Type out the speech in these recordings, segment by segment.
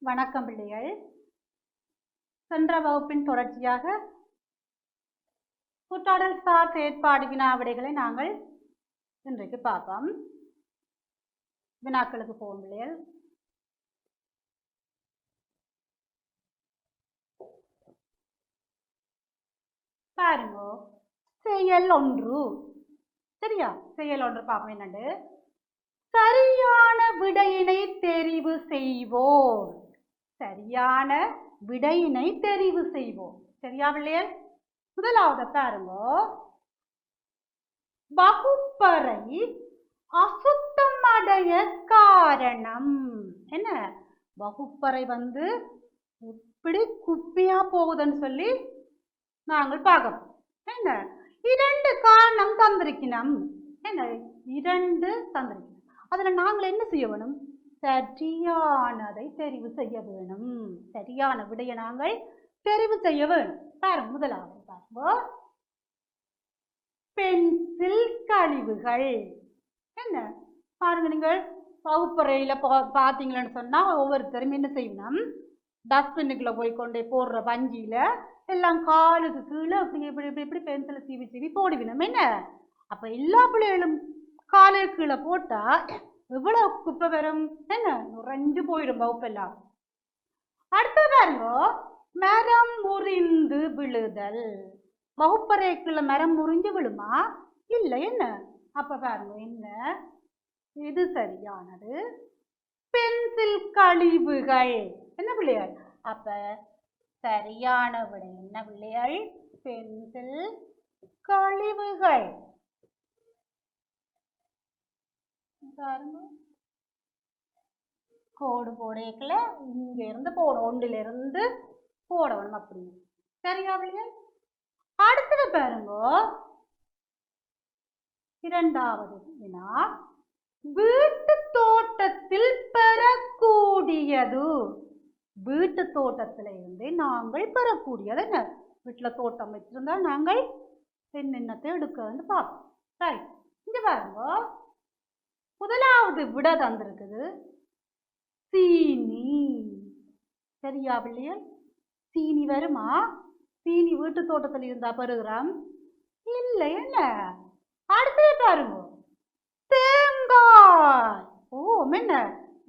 வணக்கம் பிள்ளைகள். சென்ற வகுப்பின் தொடர்ச்சியாக சுற்றாடல் சார் செயற்பாடு வினா விடைகளை நாங்கள் இன்றைக்கு பார்ப்போம். வினாக்களுக்கு போகும் பிள்ளைகள். பாருங்க, செயல் ஒன்று. சரியா? செயல் ஒன்று பார்ப்போம். என்னண்டு சரியான விடையினை தெரிவு செய்வோம். சரியான விடையினை தெரிவு செய்வோம். சரியா பிள்ளைகள்? முதலாவது பாருங்க, வகுப்பறை அசுத்தமடைய காரணம் என்ன? வகுப்பறை எப்படி குப்பையா போகுதுன்னு சொல்லி நாங்கள் பார்க்கணும். என்ன? 2 காரணம் தந்திருக்கணும். என்ன? 2 தந்திருக்கணும். அதுல நாங்கள் என்ன செய்ய வேணும்? சரியானதை தெரிவு செய்ய வேணும். சரியான விடைய நாங்கள் தெரிவு செய்ய வேணும். பாருங்க, முதலாவது பாருங்க, பென்சில் கழிவுகள். என்ன பாருங்க, நீங்கள் வகுப்பறையில பார்த்தீங்களன்னு சொன்னா ஒவ்வொருத்தரும் என்ன செய்யணும்? டஸ்ட்பின்னுக்குள்ள போய் கொண்டே போடுற பஞ்சியில எல்லாம் காலுக்கு கீழே அப்படி இப்படி இப்படி இப்படி பென்சிலை சீவி சீவி போடுவினோம். என்ன? அப்ப எல்லா பிள்ளைகளும் காலுக்கு கீழே போட்டா எவ்வளவு குப்பை வரும்? என்ன? நுரைஞ்சு போயிடும் வகுப்பெல்லாம். அடுத்த பாருங்க, மரம் முறிந்து விழுதல். வகுப்பறைக்குள்ள மரம் முறிஞ்சு விழுமா? இல்லை. என்ன? அப்ப பாருங்க, என்ன இது சரியானது? பென்சில் கழிவுகள். என்ன பிள்ளைகள்? அப்ப சரியான விடை என்ன பிள்ளைகள்? பென்சில் கழிவுகள். கோடு போடல, இங்க இருந்து போடும், ஒன்றில இருந்து போடணும் அப்படி. சரியா பிள்ளைகள்? அடுத்தது பாருங்க, இரண்டாவது வினா, வீட்டு தோட்டத்தில் பெறக்கூடியது. வீட்டு தோட்டத்தில இருந்து நாங்கள் பெறக்கூடியது என்ன? வீட்டுல தோட்டம் வச்சிருந்தா நாங்கள் என்னென்னத்தை எடுக்கன்னு பார்ப்போம். சரி, இங்க பாருங்க, முதலாவது விட தந்திருக்குது சீனி. சரியா பிள்ளைகள்? சீனி வருமா? சீனி வீட்டு தோட்டத்தில் இருந்தா பெறுகிறோம்? இல்லை. என்ன? அடுத்தது பாருங்க, தேங்காய். ஓ, என்ன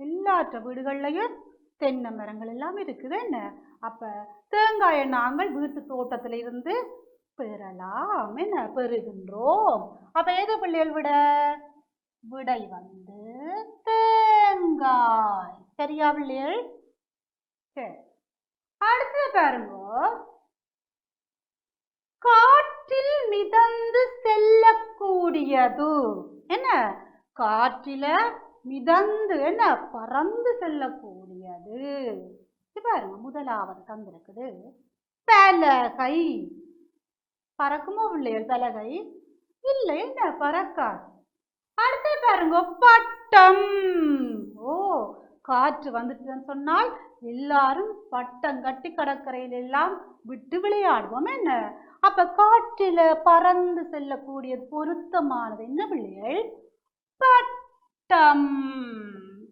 எல்லாற்ற வீடுகள்லயும் தென்னை மரங்கள் எல்லாம் இருக்குது. என்ன? அப்ப தேங்காயை நாங்கள் வீட்டு தோட்டத்துல இருந்து பெறலாம். என்ன? பெறுகின்றோம். அப்ப எது பிள்ளைகள் விட? விடை தேங்காய். சரியா பிள்ளைகள்? சரி, அடுத்து பாருங்க, காற்றில் மிதந்து செல்லக்கூடியது. என்ன? காற்றில மிதந்து என்ன? பறந்து செல்லக்கூடியது. பாருங்க, முதலாவது தந்திருக்குது பலகை. பறக்குமோ பிள்ளைகள் பலகை? இல்லை. என்ன? பறக்காது. அடுத்து பாருங்க, பட்டம். ஓ, காற்று வந்துட்டுன்னு சொன்னால் எல்லாரும் பட்டம் கட்டி கடற்கரையில எல்லாம் விட்டு விளையாடுவோம். என்ன? அப்ப காற்றில பறந்து செல்லக்கூடிய பொருத்தமானது என்ன பிள்ளைகள்? பட்டம்.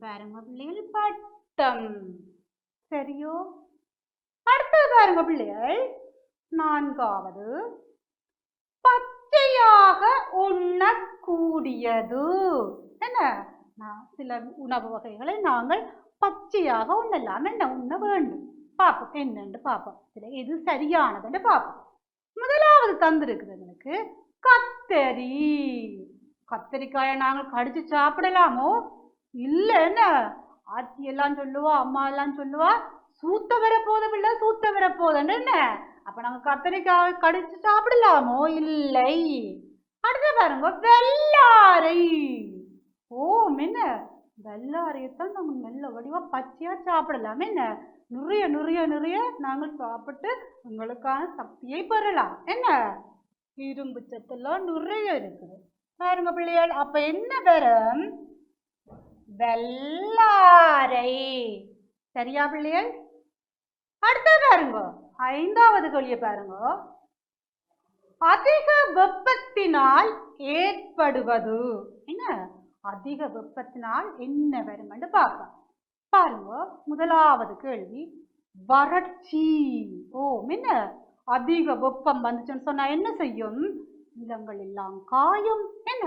பாருங்க பிள்ளைகள், பட்டம். சரியோ? அடுத்தது பாருங்க பிள்ளைகள், நான்காவது, பச்சையாக உண்ணக்கூடியது. என்ன? சில உணவு வகைகளை நாங்கள் பச்சையாக உண்ணலாம். என்ன உண்ண வேண்டும்? பார்ப்போம், என்னன்னு பார்ப்போம். எது சரியானதுன்னு பார்ப்போம். முதலாவது தந்திருக்குது எங்களுக்கு கத்தரி. கத்தரிக்காயை நாங்கள் கடிச்சு சாப்பிடலாமோ? இல்லை. என்ன? ஆட்சி எல்லாம் சொல்லுவா, அம்மா எல்லாம் சொல்லுவா, சூத்த வர போதும் இல்லை, சூத்த வர போதுன்னு. என்ன? அப்ப நாங்க கத்தரிக்காய் கடிச்சு சாப்பிடலாமோ? இல்லை. அடுத்த பாருங்க, வெள்ளாரை. ஓ, என்ன? வெள்ளாரையத்தான் நாங்க நல்ல வடிவா பச்சையா சாப்பிடலாம். என்ன? நிறைய நிறைய நிறைய நாங்கள் சாப்பிட்டு உங்களுக்கான சக்தியை பெறலாம். என்ன? இரும்பு சத்தெல்லாம் நிறைய இருக்குது. பாருங்க பிள்ளைகள், அப்ப என்ன பெறும்? வெள்ளாரை. சரியா பிள்ளைகள்? அடுத்த பாருங்க, ஐந்தாவது கேள்வியை பாருங்க, அதிக வெப்பத்தினால் ஏற்படுவது. என்ன? அதிக வெப்பத்தினால் என்ன வரும் என்று பார்ப்போம். பாருங்க, முதலாவது கேள்வி வறட்சி. ஓ, என்ன அதிக வெப்பம் வந்துச்சுன்னு சொன்னா என்ன செய்யும்? நிலங்கள் எல்லாம் காயும், என்ன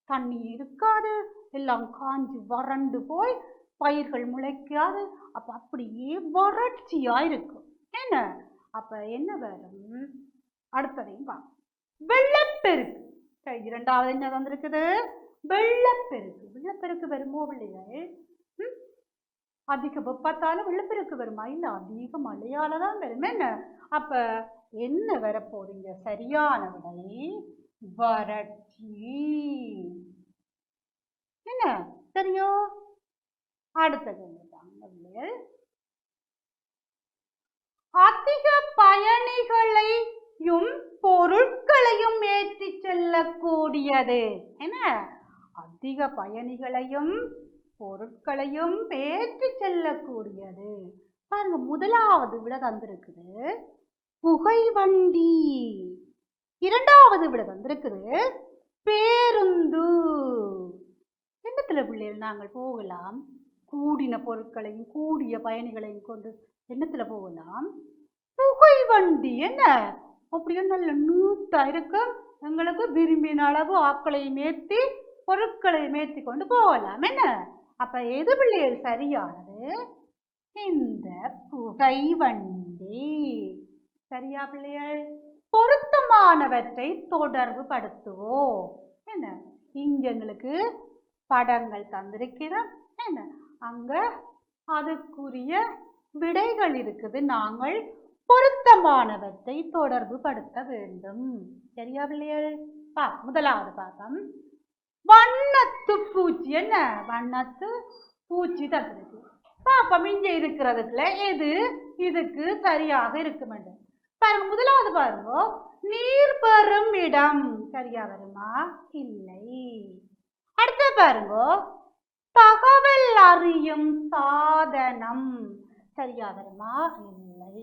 தண்ணி இருக்காது, எல்லாம் காஞ்சி வறண்டு போய் பயிர்கள் முளைக்காது. அப்ப அப்படியே வறட்சியா இருக்கும். என்ன அப்ப என்ன வரும்? அடுத்ததையும் பார்ப்போம். வெள்ளப்பெருக்கு. இரண்டாவது என்ன வந்திருக்குது? வெள்ளப்பெருக்கு. வெள்ளப்பெருக்கு வருமோ பிள்ளைகள்? அதிக வெப்பத்தால வெள்ளப்பெருக்கு வருமா? இல்ல, அதிக மழையாலதான் வரும். என்ன அப்ப என்ன வரப்போறீங்க? சரியான விடை வறட்சி. என்ன சரியோ? அடுத்தது அதிக பயணிகளையும் பொருட்களையும் ஏற்றி செல்லக்கூடியது. என்ன அதிக பயணிகளையும் பொருட்களையும் ஏற்றி செல்லக்கூடியது. பாருங்க, முதலாவது விட தந்திருக்குது புகைவண்டி. இரண்டாவது விட தந்திருக்குது பேருந்து. என்னத்துல பிள்ளைகள் நாங்கள் போகலாம்? கூடின பொருட்களையும் கூடிய பயணிகளையும் கொண்டு என்னத்துல போகலாம்? புகைவண்டி. என்ன அப்படியே நல்ல நீட்டா இருக்கும். எங்களுக்கு விரும்பின அளவு ஆட்களையும் ஏற்றி பொருட்களையும் ஏற்றி கொண்டு போகலாம். என்ன அப்ப எது பிள்ளைகள் சரியானது? இந்த புகைவண்டி. சரியா பிள்ளைகள்? பொருத்தமானவற்றை தொடர்பு படுத்துவோம். என்ன இங்க எங்களுக்கு படங்கள் தந்திருக்கிறோம். என்ன அங்க அதுக்குரிய விடைகள் இருக்குது. நாங்கள் பொருத்தமானவற்றை தொடர்பு படுத்த வேண்டும். சரியா பிள்ளைகள்? முதலாவது பாகம் வண்ணத்து பூச்சி. என்ன வண்ணத்து பூச்சி தந்திருக்கு. பாப்பம் இங்க இருக்கிறதுல எது இதுக்கு சரியாக இருக்கும் என்று பாருங்க. முதலாவது பாருங்க, நீர் பெறும் இடம். சரியா வருமா? இல்லை. அடுத்த பாருங்க, தகவல் அறியும் சாதனம். சரியா வருமா? இல்லை.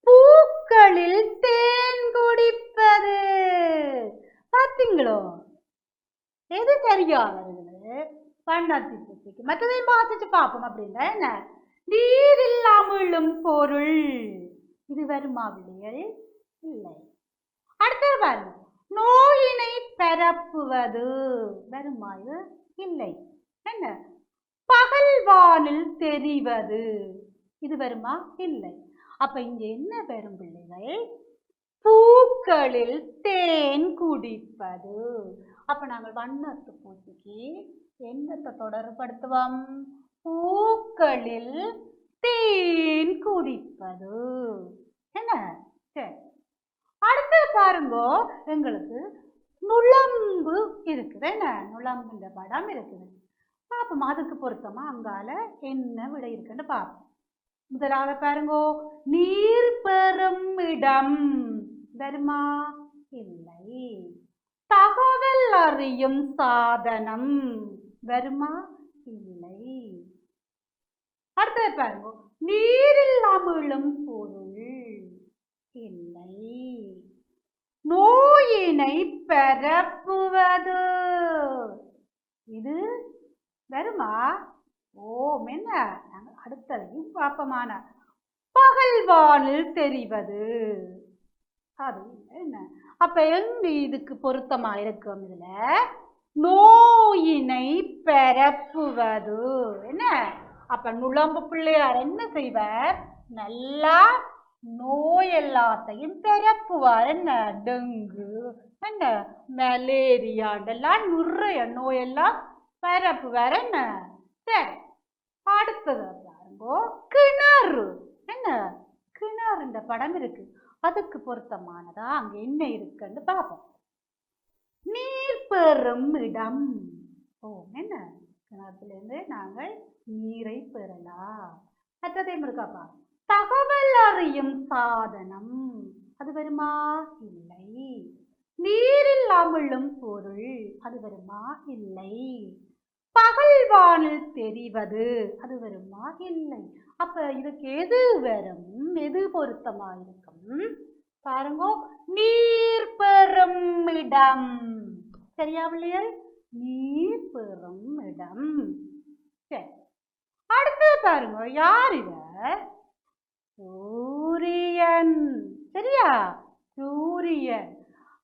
பூக்களில் தேன் குடிப்பது. பார்த்தீங்களோ? எது சரியா வருது? வண்ணத்து பூச்சிக்கு. மற்றதையும் பார்த்துட்டு பார்ப்போம். அப்படின்னா என்ன? நீரில் அமிழும் பொருள். இது வருமா பிள்ளைகள்? இல்லை. அடுத்தது பாருங்க, நோயினை பரப்புவது. வருமா? இது இல்லை. என்ன? பகல்வானில் தெரிவது. இது வருமா? இல்லை. அப்ப இங்க என்ன வரும் பிள்ளைகள்? பூக்களில் தேன் குடிப்பது. அப்ப நாங்கள் வண்ணத்து பூச்சிக்கு என்னத்தை தொடர்படுத்துவோம்? பூக்களில் தேன் குடிப்பது. என்ன சரி. அடுத்து பாருங்க, எங்களுக்கு நுளம்பு இருக்குது. என்ன நுளம்புன்ற படம் இருக்குது. பாப்போம் அதுக்கு பொருத்தமா அங்கால என்ன விடை இருக்குன்னு பார்ப்போம். முதலாவது பாருங்க, நீர் பெறும் இடம். வருமா? இல்லை. தகவல் அறியும் சாதனம். வருமா? இல்லை. அடுத்தது பாருங்க, நீரில் அமிழும் பொருள். இல்லை. நோயினை பரப்புவது. இது வருமா? ஓம். என்ன அடுத்ததையும் பாப்பமான பகல்வானில் தெரிவது. அது என்ன? அப்ப எங்க இதுக்கு பொருத்தமா இருக்கும்? இதுல நோயினை பரப்புவது. என்ன அப்ப நுளம்பு பிள்ளையார் என்ன செய்வார்? நல்லா நோய் எல்லாத்தையும் பரப்புவார். என்ன டெங்கு, என்ன மலேரியாண்டெல்லாம் நிறைய நோயெல்லாம் பரப்புவார். என்ன சரி. அடுத்தது பாருங்க, கிணறு. என்ன கிணறு இந்த படம் இருக்கு. அதுக்கு பொருத்தமானதா அங்க என்ன இருக்குன்னு பார்ப்போம். நீர் பெறும் இடம். ஓ, என்ன கிணத்துல இருந்து நாங்கள் நீரை பெறலாம். மற்றதையும் இருக்காப்பா. தகவல் அறியும் சாதனம். அது வருமா? இல்லை. நீரில் அமிழும் பொருள். அது வருமா? இல்லை. பகல்வானில் தெரிவது. அது வருமா? இல்லை. அப்ப இதுக்கு எது வரும்? எது பொருத்தமா இருக்கும்? பாருங்க, நீர் பெறும் இடம். சரியா பிள்ளைகள்? நீர் பெறும் இடம். சரி. அடுத்தது பாருங்க, யார் இவ? சூரியன். சரியா? சூரியன்.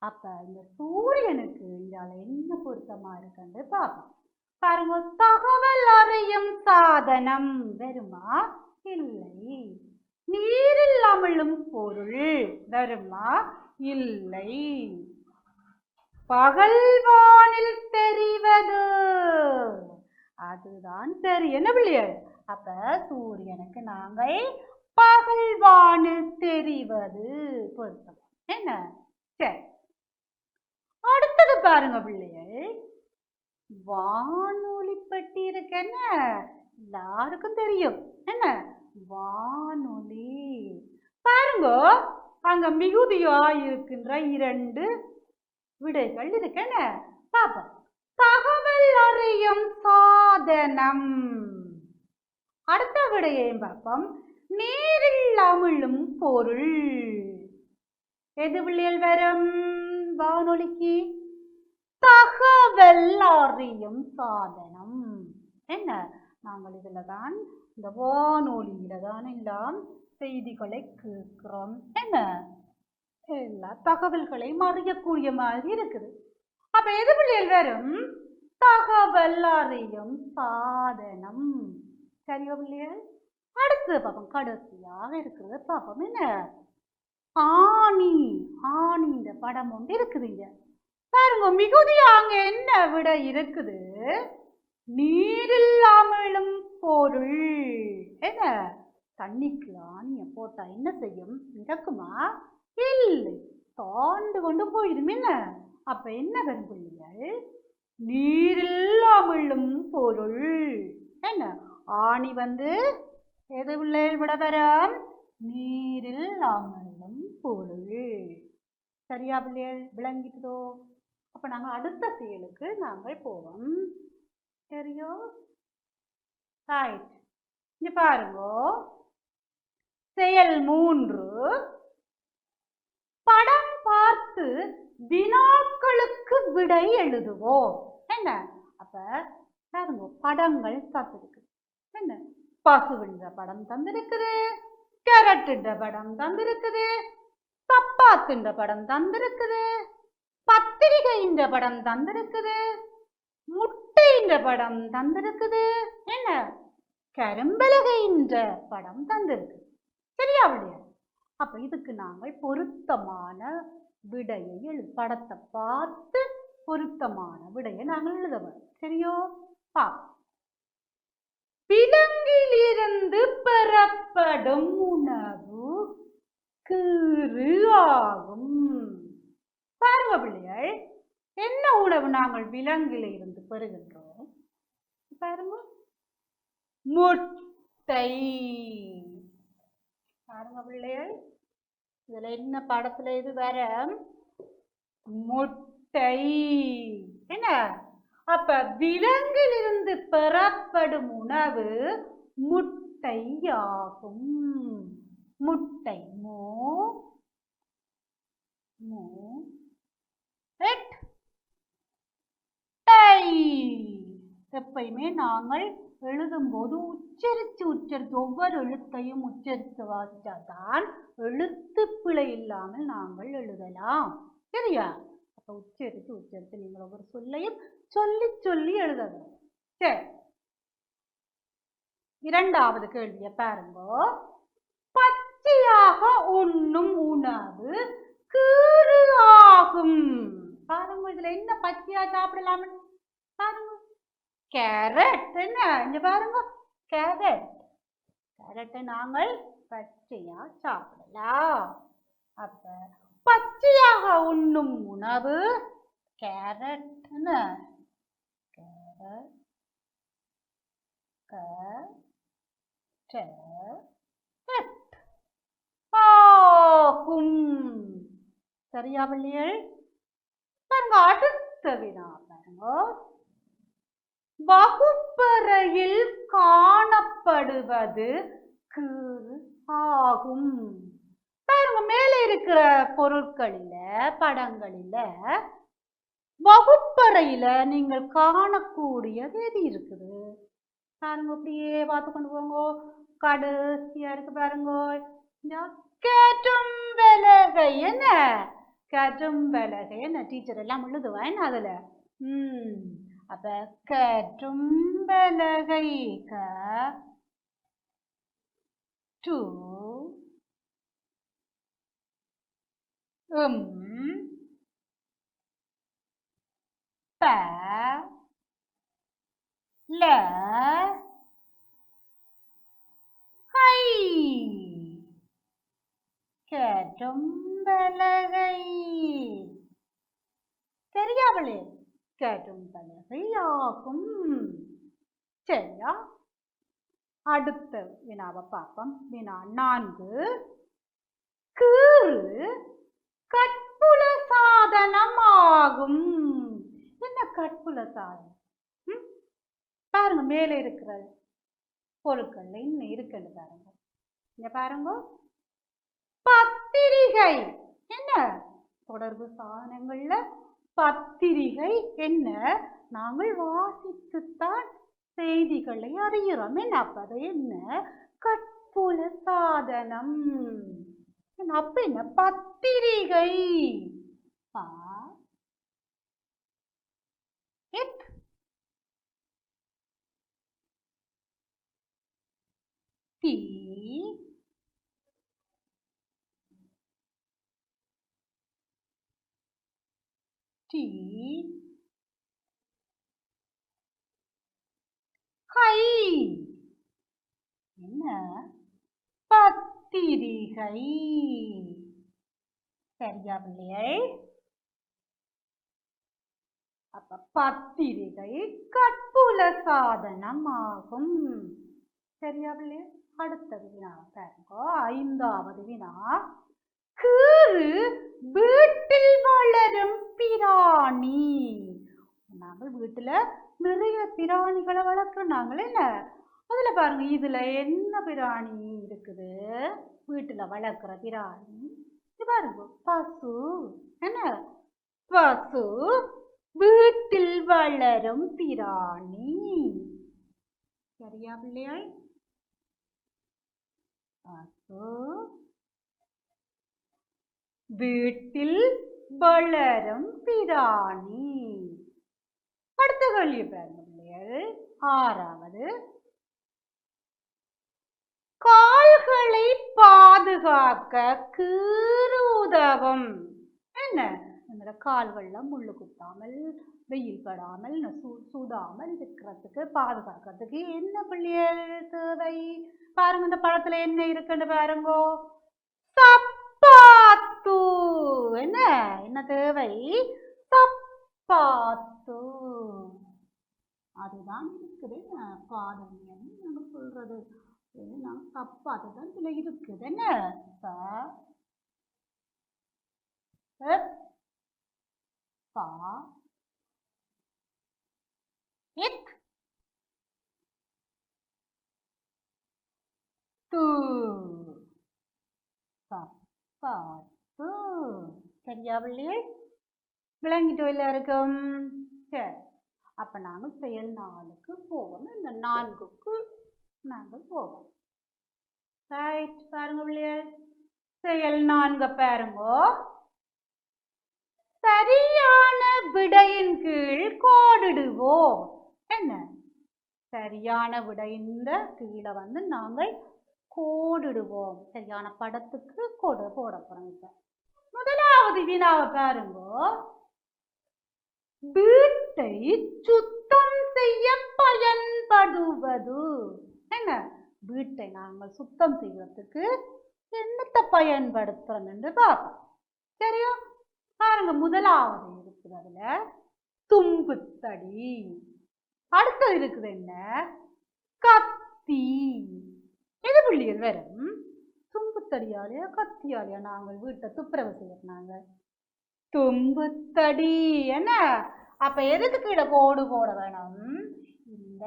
அப்ப இந்த சூரியனுக்கு இதால என்ன பொருத்தமா இருக்குன்னு பார்ப்போம். பாருங்க, தகவல் அறியும் சாதனம் வருமா? இல்லை. நீரில் அமிழும் பொருள் வருமா? இல்லை. பகல்வானில் தெரிவது அதுதான் சரி. என்ன பிள்ளைகள்? அப்ப சூரியனுக்கு நாங்கள் பகல்வானில் தெரிவது பொருத்தம். என்ன? சரி. அடுத்தது பாருங்க பிள்ளைகள், வானொலி பெட்டி இருக்கு. என்ன? எல்லாருக்கும் தெரியும். என்ன? வானொலி. பாருங்க, அங்க மிகுதியா இருக்கின்ற 2 விடைகள் இருக்கு. என்ன? பாப்போம். தகவல் அறியும் சாதனம். அடுத்த விடையையும் பார்ப்போம். நீரில் அமிழும் பொருள். எது பிள்ளைகள் வரும் வானொலிக்கு? தகவல் அறியும் சாதனம். என்ன? நாங்கள் இதுல தான், இந்த வானொலியில தான் எல்லாம் செய்திகளை கேட்கிறோம். என்ன? எல்லா தகவல்களையும் அறியக்கூடிய மாதிரி இருக்குது. அப்ப எது பிள்ளைகள் வரும்? தகவல் அறியும் சாதனம். சரியா பிள்ளைகள்? அடுத்து பார்ப்போம், கடைசியாக இருக்கிறது பார்ப்போம். என்ன? ஆணி. ஆணின்ற படம் ஒன்று இருக்குதுங்க. பாருங்க, மிகுதியா அங்க என்ன விடை இருக்குது? நீரில் அமிழும் பொருள். என்ன? தண்ணிக்கு ஆணிய போட்டா என்ன செய்யும்? மிதக்குமா? இல்லை, தாண்டு கொண்டு போயிடும். என்ன? அப்ப என்ன வரும் பிள்ளைகள்? நீரில் அமிழும் பொருள். என்ன? ஆணி எது பிள்ளைகள் விட வரும்? நீரில் அமிழும் பொருள். சரியா பிள்ளைகள்? விளங்கிட்டதோ? அப்ப நாங்க அடுத்த செயலுக்கு நாங்கள் போவோம். சரியோ? ரைட். இங்க பாருங்க, செயல் 3. படம் பார்த்து வினாக்களுக்கு விடை எழுதுவோம். என்ன? அப்ப பாருங்க, படங்கள் தந்திருக்கு. என்ன? பசுவின்ற படம் தந்திருக்குது, கேரட்டுன்ற படம் தந்திருக்குது, சப்பாத்துன்ற படம் தந்திருக்குது, பத்திரிகைன்ற படம் தந்திருக்குது, முட்டைன்ற படம் தந்திருக்குது. என்ன? கரும்பலகைன்ற படம் தந்திருக்கு. சரியா இல்லையா? அப்ப இதுக்கு நாங்கள் பொருத்தமான விடையை படத்தை பார்த்து பொருத்தமான விடையை நாங்கள் எழுதவும். சரியோ? விலங்கிலிருந்து பெறப்படும் உணவு கீறு ஆகும். பாருங்க பிள்ளைகள், என்ன உணவு நாங்கள் விலங்கில இருந்து பெறுகின்றோம்? பாருங்க, முட்டை. பாருங்க பிள்ளைகள், இதுல என்ன படத்துல இது வர? முட்டை. என்ன? அப்ப விலங்கிலிருந்து பெறப்படும் உணவு முட்டையாகும். முட்டை. எப்பயுமே நாங்கள் எழுதும் போது உச்சரித்து ஒவ்வொரு எழுத்தையும் உச்சரித்து வாசித்தால்தான் எழுத்து பிழை இல்லாமல் நாங்கள் எழுதலாம். சரியா? அப்ப உச்சரித்து நீங்கள் ஒவ்வொரு சொல்லையும் சொல்லி எழுதணும். சரி, இரண்டாவது கேள்வியை பாருங்க. பச்சையாக உண்ணும் உணவு கீறு ஆகும். பாருங்க, இதுல என்ன பச்சையா சாப்பிடலாம்? பாருங்க, கேரட். என்ன? இங்க பாருங்க, கேரட்டை நாங்கள் பச்சையா சாப்பிடலாம். அப்ப பச்சையாக உண்ணும் உணவு கேரட். என்ன? ஆகும். சரியா பிள்ளைகள்? பாருங்க, அடுத்த வினா பாருங்க. வகுப்பறையில் காணப்படுவது கீறு ஆகும். பாருங்க, மேலே இருக்கிற பொருட்களில படங்களில வகுப்பறையில நீங்கள் காணக்கூடியது எது இருக்குது? பாருங்க அப்படியே பார்த்து கொண்டு போங்க. கடைசியா இருக்கு பாருங்க. கேட்டும் பலகை என்ன? கேட்டும் பலகை என்ன? டீச்சர் எல்லாம் எழுதுவா என்ன அதுல? அப்ப கேட்டும் பலகை க டு ப ல ஹை கேட்டும் பலகை. சரியாவளே? கேட்டும் பலகை ஆகும். சரியா? அடுத்த வினாவை பார்ப்போம். வினா 4. கீறு கற்புல சாதனம் ஆகும். என்ன கற்புல சாதனம்? பாருங்க மேலே இருக்கிற பொருட்கள்ல இன்னும் இருக்குன்னு பாருங்க. இங்க பாருங்க, பத்திரிகை என்ன? தொடர்பு சாதனங்கள்ல பத்திரிகை என்ன? நாங்கள் வாசித்துத்தான் செய்திகளை அறிகிறோம். என்ன அப்ப அது என்ன? கற்புல சாதனம். அப்ப என்ன? பத்திரிகை. டி டி ஹை என்ன? பத்திரிகை. சரியா பிள்ளையை? அப்ப பத்திரிகை கற்புல சாதனம் ஆகும். சரியா பிள்ளைய? அடுத்தது வினா பாருங்க. 5வது வினா. கீறு வீட்டில் வளரும் பிராணி. நாங்கள் வீட்டுல நிறைய பிராணிகளை வளர்க்குறாங்களே என்ன? அதுல பாருங்க, இதுல என்ன பிராணி இருக்குது? வீட்டுல வளர்க்குற பிராணி பாருங்க, பசு. என்ன? பசு வீட்டில் வளரும் பிராணி. சரியா பிள்ளையாய்? பசு வீட்டில் வளரும் பிராணி. அடுத்த கேள்வி பாருங்க பிள்ளைகள். 6வது. கால்களை பாதுகாக்க கீறு உதவும். என்ன? நம்மளோட கால்கள்ல முள்ளு குத்தாமல், வெயில் படாமல், சூடாமல் இருக்கிறதுக்கு, பாதுகாக்கிறதுக்கு என்ன பிள்ளைகள் தேவை? பாருங்க, இந்த படத்துல என்ன இருக்குன்னு பாருங்கோ. சப்பாத்து. என்ன என்ன தேவை? சப்பாத்து. அதுதான் இருக்குது. பாதம் நம்ம சொல்றது சப்பாத்து தான் இதுல இருக்குது. என்ன? சப்பாத்து. சரியா பிள்ளையே? விளங்கிட்டு எல்லாருக்கும்? சரி, அப்ப நாங்கள் செயல் 4க்கு போவோம். இந்த 4க்கு நாங்கள் போவோம். ரைட், பாருங்க பிள்ளையே. செயல் 4 பாருங்க. சரியான விடையின் கீழ் கோடிடுவோம். என்ன? சரியான விடையின் கீழே நாங்கள் கோடிடுவோம். சரியான படத்துக்கு கோடு போட போறோம். இப்ப முதலாவது வினாவை பாருங்க. வீட்டை சுத்தம் செய்ய பயன்படுவது. என்ன? வீட்டை நாங்கள் சுத்தம் செய்வதற்கு என்னத்தை பயன்படுத்துறோம் என்று பார்ப்போம். சரியா? பாருங்க, முதலாவது இருக்குது அதுல தும்புத்தடி. அடுத்தது இருக்குது என்ன? கத்தி. எது புள்ளிகள் வரும்? தும்புத்தடியாலையா கத்தியாலையா நாங்கள் வீட்டை துப்புரவு செய்யறாங்க? தும்புத்தடி. என்ன? அப்ப எதுக்கு கீழே கோடு போட வேணும்? இந்த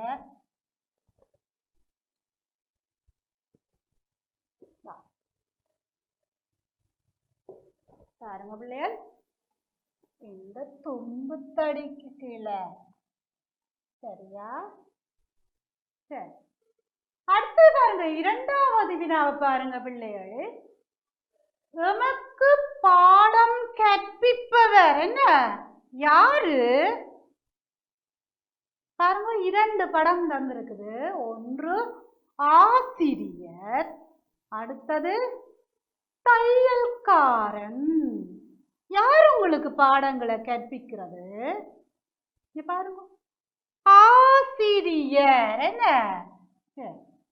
பாருங்க பிள்ளைகள், இந்த தும்புத்தடிக்கு கீழே. சரியா? சரி, அடுத்து பாருங்க இரண்டாவது வினாவை பாருங்க பிள்ளைகள். எமக்கு பாடம் கற்பிப்பவர் என்ன? யாரு? பாருங்க, இரண்டு படம் தந்திருக்குது. ஒன்று ஆசிரியர், அடுத்தது தையல்காரன். யார் உங்களுக்கு பாடங்களை கற்பிக்கிறது? பாருங்க, ஆசிரியர். என்ன?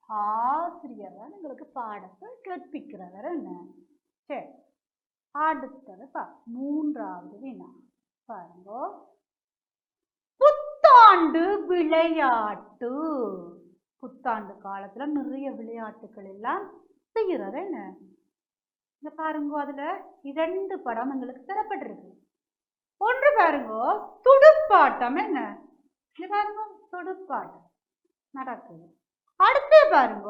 ஆசிரியர் தான் உங்களுக்கு பாடத்தை கற்பிக்கிறவர். என்ன? சரி, அடுத்தது மூன்றாவது வினா பாருங்க. புத்தாண்டு விளையாட்டு. புத்தாண்டு காலத்துல நிறைய விளையாட்டுகள் எல்லாம் செய்யறது. என்ன? இந்த பாருங்க, அதுல இரண்டு படம் எங்களுக்கு தரப்பட்டிருக்கு. ஒன்று பாருங்க துடுப்பாட்டம். என்ன? இது பாருங்க துடுப்பாட்டம் நடக்குது. அடுத்து பாருங்க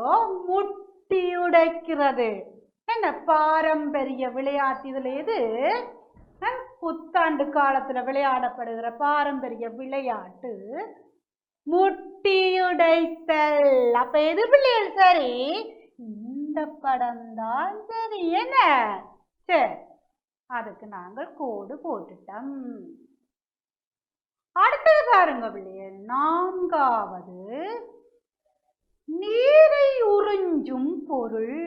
முட்டி உடைக்கிறது. என்ன? பாரம்பரிய விளையாட்டு. இதுல எது? புத்தாண்டு காலத்துல விளையாடப்படுகிற பாரம்பரிய விளையாட்டு முட்டியுடைத்தல். அப்ப எது பிள்ளைகள் சரி? இந்த படம் தான் சரி. என்ன? சரி, அதுக்கு நாங்கள் கோடு போட்டுட்டோம். அடுத்தது பாருங்க பிள்ளைகள், நான்காவது நீரை உறிஞ்சும் பொருள்.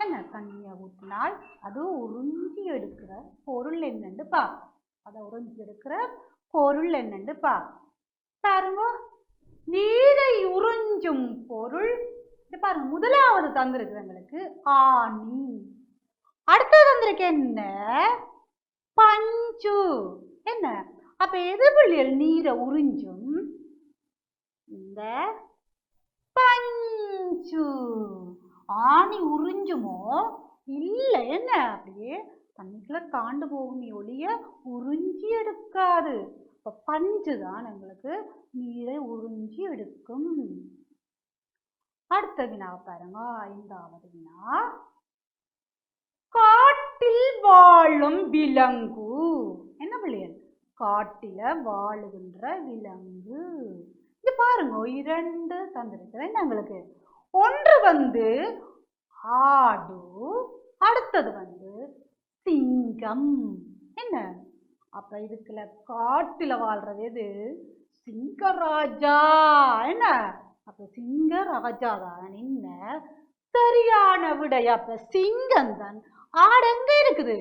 என்ன? தண்ணியை ஊற்றினால் அது உறிஞ்சி எடுக்கிற பொருள் என்னன்னு பா. அதை உறிஞ்சி எடுக்கிற பொருள் என்னன்னு பா. பாருங்க, நீரை உறிஞ்சும் பொருள். பாருங்க, முதலாவது தந்திருக்கு எங்களுக்கு ஆணி. அடுத்தது தந்திருக்கு என்ன? பஞ்சு. என்ன? அப்ப எது பிள்ளைகள் நீரை உறிஞ்சும்? இந்த பஞ்சு. ஆணி உறிஞ்சுமோ? இல்ல. என்ன? அப்படியே தண்ணிக்குள்ள தாண்டு போகும் ஒளிய உறிஞ்சி எடுக்காது. இப்ப பஞ்சு தான் எங்களுக்கு நீரை உறிஞ்சி எடுக்கும். அடுத்த வினா பாருங்க, ஐந்தாவது வினா. காட்டில் வாழும் விலங்கு. என்ன பிள்ளைகள்? காட்டில வாழுகின்ற விலங்கு. இது பாருங்க, இரண்டு தந்திருக்கிறது எங்களுக்கு. ஒன்று ஆடு, அடுத்தது சிங்கம். என்ன? அப்ப இதுக்குள்ள காட்டுல வாழ்றது எது? சிங்கராஜா. என்ன? அப்ப சிங்கராஜா தான் என்ன சரியான விடை. அப்ப சிங்கம் தான். ஆடு எங்க இருக்குது?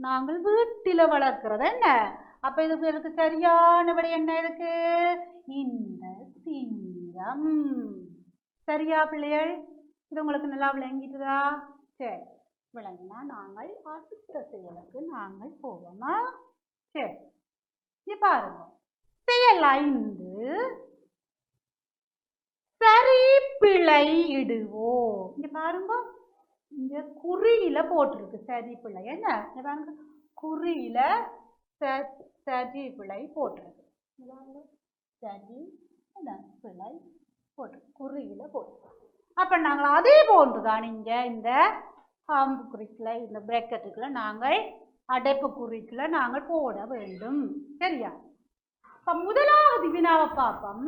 நாங்கள் வீட்டில வளர்க்கிறது. என்ன? அப்ப இதுக்கு சரியான விடை என்ன இருக்கு? இந்த சிங்கம். சரியா பிள்ளைகள்? இது உங்களுக்கு நல்லா விளங்கிட்டுதா? சரி, விளங்கினா நாங்கள் அடுத்த செயலுக்கு நாங்கள் போவோமா? சரி, பாருங்க, செயல் 5 சரி பிழை இடுவோம். இங்க பாருங்க, இங்க குறியில போட்டிருக்கு சரி பிழை. என்ன? பாருங்க, குறியில சரி பிழை போட்டிருக்கு. சரி பிழை போட்டிருக்கு, குறியில போட்டிருக்கு. அப்ப நாங்கள் அதே போன்றுதான் இங்க இந்த அம்பு குறிக்குள்ள இந்த பிரேக்கெட்டுக்குள்ள நாங்கள் அடைப்பு குறிக்குள்ள நாங்கள் போட வேண்டும். சரியா? இப்ப முதலாவது வினாவை பார்ப்போம்.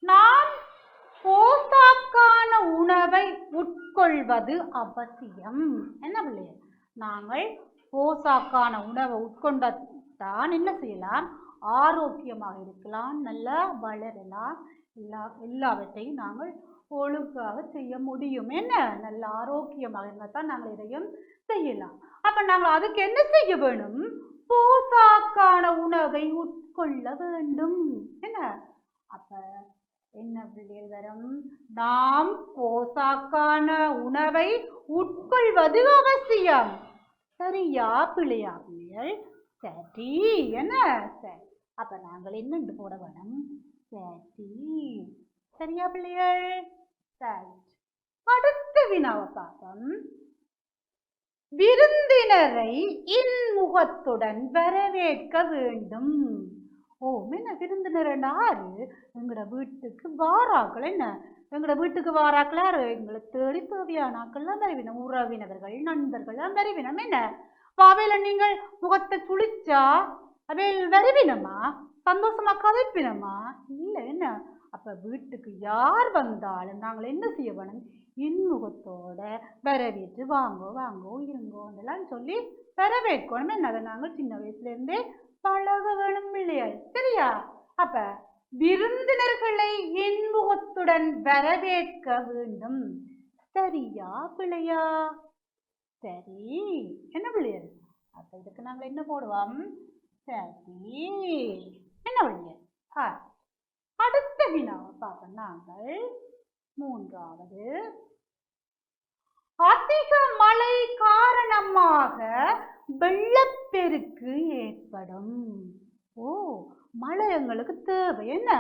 நாம் போசாக்கான உணவை உட்கொள்வது அவசியம். என்ன பிள்ளைய? நாங்கள் போசாக்கான உணவை உட்கொண்டால் என்ன செய்யலாம்? ஆரோக்கியமாக இருக்கலாம், நல்லா வளரலாம், எல்லாவற்றையும் நாங்கள் ஒழுங்காக செய்ய முடியும். என்ன? நல்ல ஆரோக்கியமாக இருந்தால் தான் நாங்கள் இதையும் செய்யலாம். அப்ப நாங்கள் அதுக்கு என்ன செய்ய வேணும்? போசாக்கான உணவை உட்கொள்ள வேண்டும். என்ன? அப்ப என்ன பிள்ளைகள் வரும்? நாம் போசாக்கான உணவை உட்கொள்வது அவசியம். சரியா பிள்ளையா பிள்ளைகள்? சரி. என்ன? சரி, அப்ப நாங்கள் என்னென்று போட வேணும்? சரி. சரியா பிள்ளைகள்? சரி, அடுத்த வினாவை பார்ப்போம். விருந்தினரை இன்முகத்துடன் வரவேற்க வேண்டும். ஓ, என்ன விருந்தினர் யாரு? எங்களோட வீட்டுக்கு வாராக்கள். என்ன? எங்களோட வீட்டுக்கு வாராக்கள் யாரு? எங்களை தேடி தேவையானாக்கள்லாம் வருவினம். உறவினர்கள், நண்பர்கள் எல்லாம் வருவினம். என்ன? அவையில நீங்கள் முகத்தை சுழிச்சா அவையில் வருவினமா? சந்தோஷமா கதைப்பினமா? இல்ல. என்ன? அப்ப வீட்டுக்கு யார் வந்தாலும் நாங்கள் என்ன செய்ய வேணும்? இன்முகத்தோட வரவேற்று வாங்கோ வாங்கோ இருங்கோன்னெல்லாம் சொல்லி வரவேற்கணும். என்ன, அதை நாங்கள் சின்ன வயசுல இருந்தே பழக வேணும் பிள்ளைகள். சரியா? அப்ப விருந்தினர்களை இன்முகத்துடன் வரவேற்க வேண்டும். சரியா பிள்ளையா? சரி. என்ன பிள்ளைகள்? அப்ப இதுக்கு நாங்கள் என்ன போடுவோம்? சரி. என்ன பிள்ளைகள்? அடுத்த வினாவை பார்ப்போம் நாங்கள். மூன்றாவது, அதிக மழை காரணமாக வெள்ளப்பெருக்கு ஏற்படும். மழை எங்களுக்கு தேவை என்ன,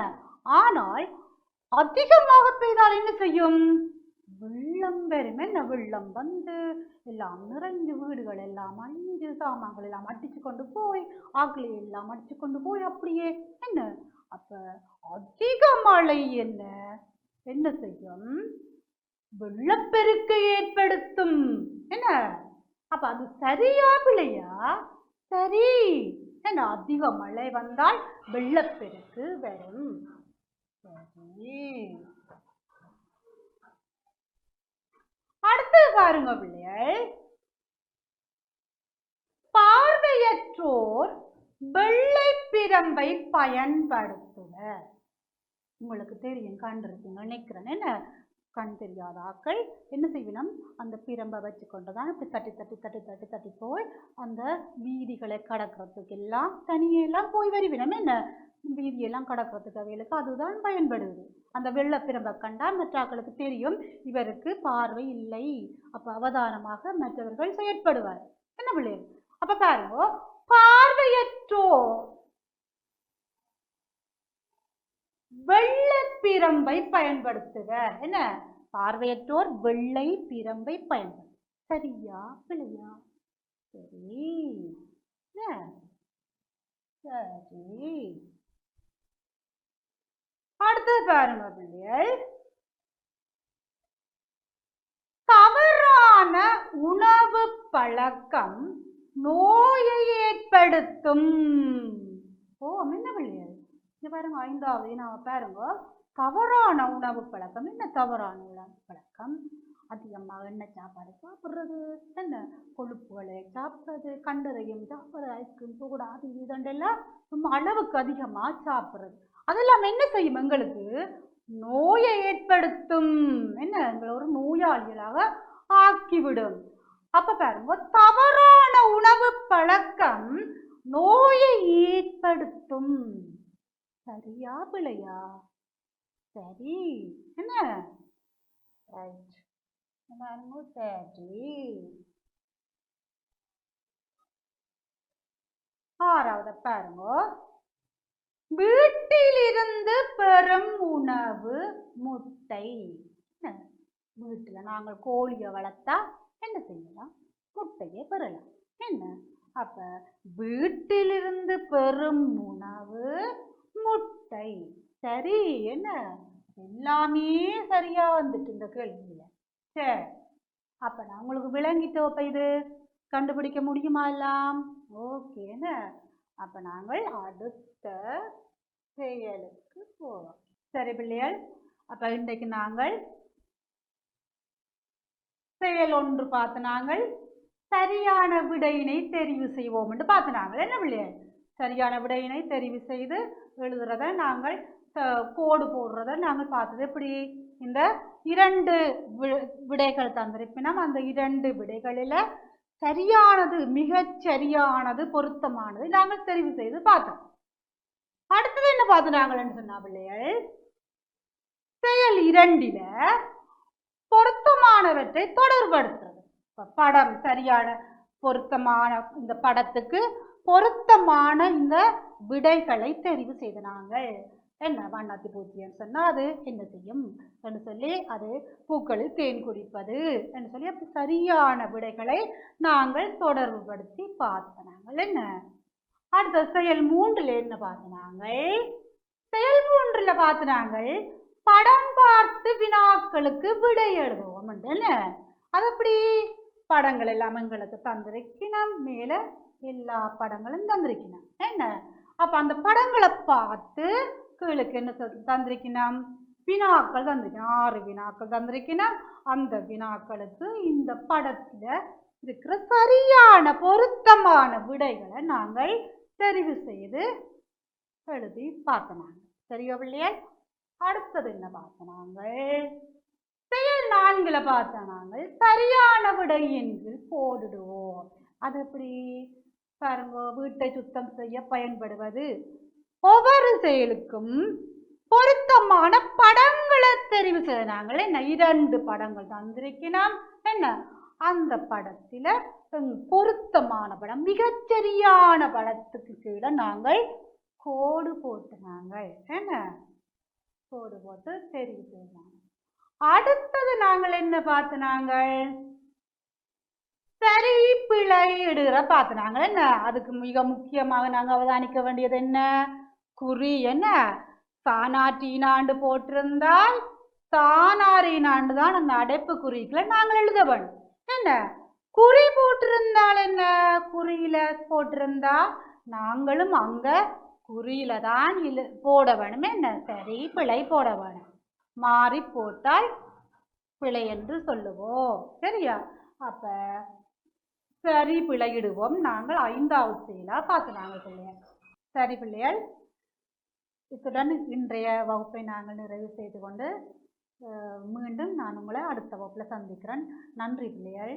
ஆனால் அதிகமாக பெய்தால் என்ன செய்யும்? வெள்ளம் வரும். என்ன, வெள்ளம் வந்து எல்லாம் நிறைஞ்சு வீடுகள் எல்லாம் அழிஞ்சு சாமான்கள் எல்லாம் அடிச்சு கொண்டு போய் ஆக்களை எல்லாம் அடிச்சு கொண்டு போய் அப்படியே என்ன, அப்ப அதிக மழை என்ன செய்யும்? வெள்ளப்பெருக்கு ஏற்படுத்தும். என்ன, அப்ப அது சரியா பிள்ளையா? சரி. என்ன, அதிக மழை வந்தால் வெள்ளப்பெருக்கு வரும். சரி. அடுத்து பாருங்க பிள்ளைகள், பார்வையற்றோர் வெள்ளை பிரம்பை பயன்படுத்துவர். உங்களுக்கு தெரியும், கண்டிருப்பீங்க நினைக்கிறேன். என்ன, கண் தெரியாத ஆக்கள் என்ன செய்யணும்? அந்த பிரம்பை வச்சு கொண்டுதான் இப்படி தட்டி தட்டி தட்டி தட்டி தட்டி போய் அந்த வீதிகளை கடக்கிறதுக்கு எல்லாம் தனியெல்லாம் போய் வருவினம். என்ன, வீதியெல்லாம் கடக்கிறதுக்கு அவைகளுக்கு அதுதான் பயன்படுது. அந்த வெள்ள பிரம்பை கண்டா மற்றாக்களுக்கு தெரியும் இவருக்கு பார்வை இல்லை, அப்ப அவதானமாக மற்றவர்கள் செயற்படுவார். என்ன பிள்ளைகள்? அப்ப பாருங்க, பார்வையற்றோர் வெள்ளை பிரம்பை பயன்படுத்துவர். என்ன, பார்வையற்றோர் வெள்ளை பிரம்பை பயன்படுத்துவர். சரியா பிள்ளையா? சரி. சரி. அடுத்து பாருங்க பிள்ளைகள், தவறான உணவு பழக்கம் நோயை ஏற்படுத்தும். என்ன பிள்ளைகள்? பாருங்க, ஐந்தாவது நான் பாருங்க, தவறான உணவு பழக்கம். என்ன தவறான உணவு பழக்கம்? அதிகமாக எண்ணெய் சாப்பாடு சாப்பிட்றது, என்ன கொழுப்புகளை சாப்பிட்றது, கண்டதையும் சாப்பிட்றது, ஐஸ்கிரீம் சூடா அது இதெல்லாம் சும்மா அளவுக்கு அதிகமாக சாப்பிட்றது, அதெல்லாம் என்ன செய்யும்? எங்களுக்கு நோயை ஏற்படுத்தும். என்ன, எங்களை ஒரு நோயாளிகளாக ஆக்கிவிடும். அப்ப பாருங்க, தவறான உணவு பழக்கம் நோயை ஏற்படுத்தும். சரியா பிள்ளையா? சரி. என்ன, சரி. ஆறாவது பாருங்க, வீட்டிலிருந்து பெறும் உணவு முட்டை. வீட்டுல நாங்கள் கோழியை வளர்த்தா என்ன செய்யலாம்? முட்டையை பெறலாம். என்ன, அப்ப வீட்டிலிருந்து பெறும் உணவு முட்டை. சரி. என்ன, எல்லாமே சரியா வந்துட்டு இந்த கேள்வியில. சரி. அப்ப நான் உங்களுக்கு விளங்கிட்டோம். இப்ப இது கண்டுபிடிக்க முடியுமா எல்லாம்? ஓகே. அப்ப நாங்கள் அடுத்த செயலுக்கு போவோம். சரி பிள்ளைகள், அப்ப இன்றைக்கு நாங்கள் செயல் ஒன்று பார்த்து நாங்கள் சரியான விடையினை தெரிவு செய்வோம் என்று பார்த்து நாங்கள். என்ன பிள்ளைகள்? சரியான விடையினை தெரிவு செய்து எழுதுறத நாங்கள் கோடு போடுறத நாங்கள் பார்த்தது. எப்படி? இந்த 2 விடைகள் தந்திருப்பினோம். அந்த 2 விடைகளில் சரியானது, மிகச் சரியானது, பொருத்தமானது நாங்கள் தெரிவு செய்து பார்த்தோம். அடுத்தது என்ன பார்த்து நாங்கள் சொன்னா பிள்ளைகள், செயல் 2ல பொருத்தமானவற்றை தொடர்படுத்துறது. படம் சரியான பொருத்தமான, இந்த படத்துக்கு பொருத்தமான இந்த விடைகளை தெரிவு செய்த நாங்கள் என்ன, வண்ணாத்தி பூச்சின்னு சொன்னா அது என்ன செய்யும் என்று சொல்லி, அது பூக்களில் தேன் குடிப்பது என்று சொல்லி, அப்படி சரியான விடைகளை நாங்கள் தொடர்புபடுத்தி பார்த்த நாங்கள். என்ன, அடுத்த செயல் 3ல என்ன பார்த்த நாங்கள்? செயல் 3ல பார்த்து நாங்கள் படம் பார்த்து வினாக்களுக்கு விடை எழுதுவோம். என்ன, அது அப்படி படங்கள் எல்லாம் எங்களுக்கு தந்திருக்கணும், மேல எல்லா படங்களும் தந்திருக்கணும். என்ன, அப்ப அந்த படங்களை பார்த்து கீழுக்கு என்ன தந்திருக்கணும் வினாக்கள் தந்திருக்கணும் 6 வினாக்கள் தந்திருக்கணும் அந்த வினாக்களுக்கு இந்த படத்துல இருக்கிற சரியான பொருத்தமான விடைகளை நாங்கள் தெரிவு செய்து எழுதி பார்த்தனாங்க சரியோ பிள்ளைகள் அடுத்தது என்ன பார்த்தனாங்கள் செயல் 4 பார்த்த நாங்கள் சரியான விடை என்று போடுவோம் அது எப்படி பாருங்க வீட்டை சுத்தம் செய்ய பயன்படுவது ஒவ்வொரு செயலுக்கும் பொருத்தமான படங்களை தெரிவு செய்ய நாங்கள் என்ன 2 படங்கள் தந்திருக்கிறோம் என்ன அந்த படத்துல பொருத்தமான படம் மிகச்சரியான படத்துக்கு கீழே நாங்கள் கோடு போட்டு நாங்கள் என்ன கோடு போட்டு தெரிவு செய்யலாம் அடுத்தது நாங்கள் என்ன பார்த்து நாங்கள் சரி பிழை இடுகிற பார்த்து நாங்கள் என்ன அதுக்கு மிக முக்கியமாக நாங்கள் அவதானிக்க வேண்டியது என்ன குறி என்ன சானாட்டீனாண்டு போட்டிருந்தால் சானாரீனாண்டு தான் அந்த அடைப்பு குறிக்குள்ள நாங்கள் எழுத வேண்டும் என்ன குறி போட்டிருந்தால் என்ன குறியில போட்டிருந்தா நாங்களும் அங்க குறியில தான் போட வேணும் என்ன சரி பிழை போட வேணும் மாறி போட்டால் பிழை என்று சொல்லுவோம் சரியா அப்ப சரி பிழையிடுவோம் நாங்கள் 5வது செயலா பார்த்து நாங்கள் பிள்ளைகள் சரி பிள்ளைகள் இத்துடன் இன்றைய வகுப்பை நாங்கள் நிறைவு செய்து கொண்டு மீண்டும் நான் உங்களை அடுத்த வகுப்புல சந்திக்கிறேன் நன்றி பிள்ளைகள்